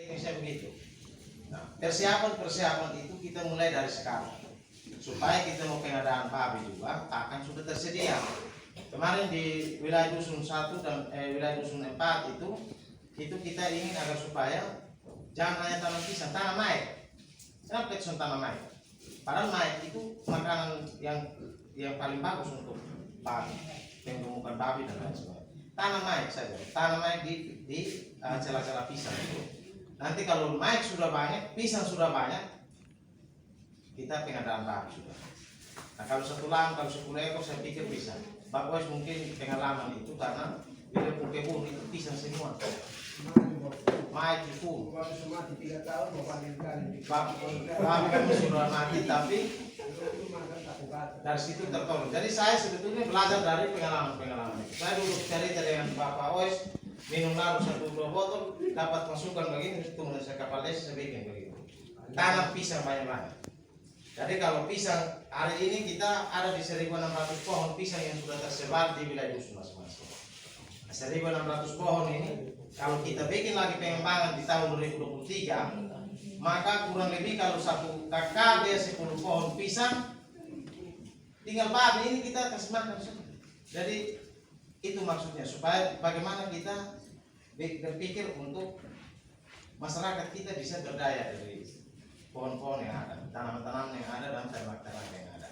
Bisa begitu. Nah, persiapan itu kita mulai dari sekarang supaya kita mau pengadaan babi juga akan sudah tersedia. Kemarin di wilayah dusun 1 dan wilayah dusun 4 itu kita ingin agar supaya jangan hanya tanam pisang, tanam maik. Kenapa kita tanam maik? Padahal maik itu makanan yang paling bagus untuk babi, pembentukan babi dan lain sebagainya. Tanam maik saja, tanam maik di celah-celah pisang itu. Nanti kalau maik sudah banyak, pisang sudah banyak, kita pengadaan babi sudah. Nah kalau 1 lam, kalau 10 ekor saya pikir bisa. Bapak mungkin pengalaman itu karena bila kebun itu pisang semua. Maik full. Babi kami sudah mati tapi dari situ tertolong. Jadi saya sebetulnya belajar dari pengalaman-pengalaman itu. Saya dulu cerita dengan Bapak Ois, minum lalu 1-2 botol, dapat masukan begini, tunggu saya kapal desa saya bikin begitu. Tanam pisang banyak-banyak. Jadi kalau pisang hari ini kita ada di 1.600 pohon pisang yang sudah tersebar di wilayah dusun masing-masing. 1.600 pohon ini kalau kita bikin lagi pengembangan di tahun 2023, maka kurang lebih kalau 1 kakak dia 10 pohon pisang, tinggal babi ini kita kasih makan semua. Jadi itu maksudnya supaya bagaimana kita berpikir untuk masyarakat kita bisa berdaya dari pohon-pohon yang ada, tanaman-tanaman yang ada dan ternak-ternak yang ada.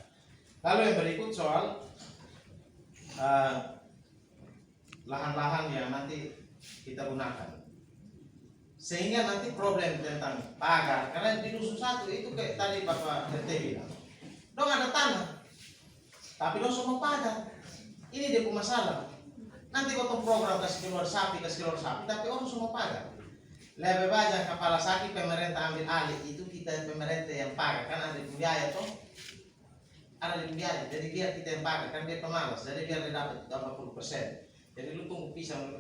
Lalu yang berikut soal lahan-lahan yang nanti kita gunakan, sehingga nanti problem tentang pagar, karena di dusun 1 itu kayak tadi Bapak RT bilang, dong ada tanah, tapi dong semua pagar. Ini dia masalah. Nanti potong program kasih keluar sapi, tapi orang semua pagar. Lebih banyak kepala sakit pemerintah ambil alih, itu kita pemerintah yang pagar, kan ada biaya toh, ada biaya. Jadi biar kita yang pagar, kan dia pemalas, jadi biar dia dapat 80%. Jadi lu tunggu pisang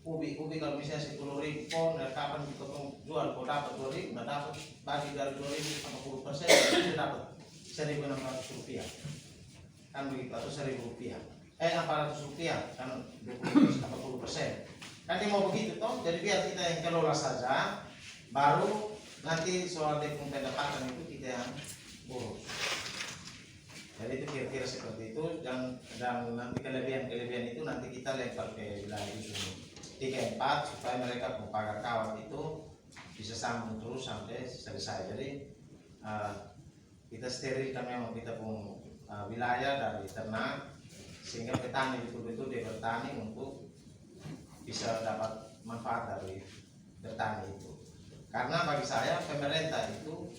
ubi kalau misalnya 10.000 pohon, kapan kita jual, kalau dapat 2.000, nggak dapat bagi dari 2.000 sama 10%, dia dapat 1.600 rupiah, kan begitu, atau 1.000 rupiah, 400 rupiah, kan 40%. Kan dia mau begitu toh, jadi biar kita yang kelola saja, baru nanti soal dekung pendapatan itu kita yang urus. Jadi itu kira-kira seperti itu, dan nanti kelebihan itu nanti kita lempar ke wilayah dusun 3-4 supaya mereka pagar kawat itu bisa sambung terus sampai selesai. Jadi kita sterilkan memang kita pun wilayah dari ternak, sehingga petani betul-betul dia bertani untuk bisa dapat manfaat dari bertani itu. Karena bagi saya pemerintah itu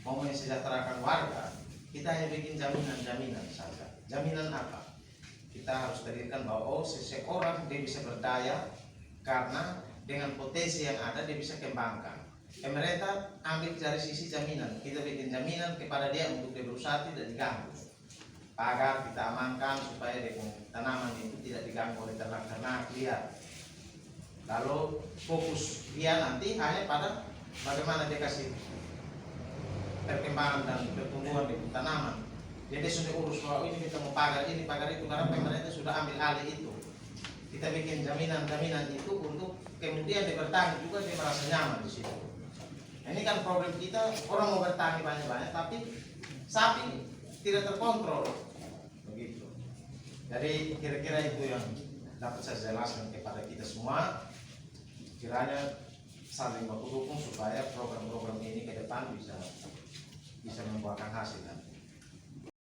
mau mensejahterakan warga, kita hanya bikin jaminan saja. Jaminan apa? Kita harus berikan bahwa seseorang dia bisa berdaya karena dengan potensi yang ada dia bisa kembangkan. Pemerintah ambil dari sisi jaminan, kita bikin jaminan kepada dia untuk dia berusaha tidak diganggu. Pagar kita amankan supaya tanaman itu tidak diganggu oleh ternak-ternak liar. Lalu fokus dia nanti hanya pada bagaimana dia kasih perkembangan dan pertumbuhan di tanaman. Jadi sudah urus bahwa ini kita mau pagar ini, pagar itu, karena pemerintah sudah ambil alih itu. Kita bikin jaminan itu untuk kemudian dia bertani juga dia merasa nyaman di situ. Ini kan problem kita, orang mau bertani banyak-banyak tapi sapi tidak terkontrol. Begitu. Jadi kira-kira itu yang dapat saya jelaskan kepada kita semua. Kiranya saling baku dukung supaya program-program ini ke depan bisa membuahkan hasil.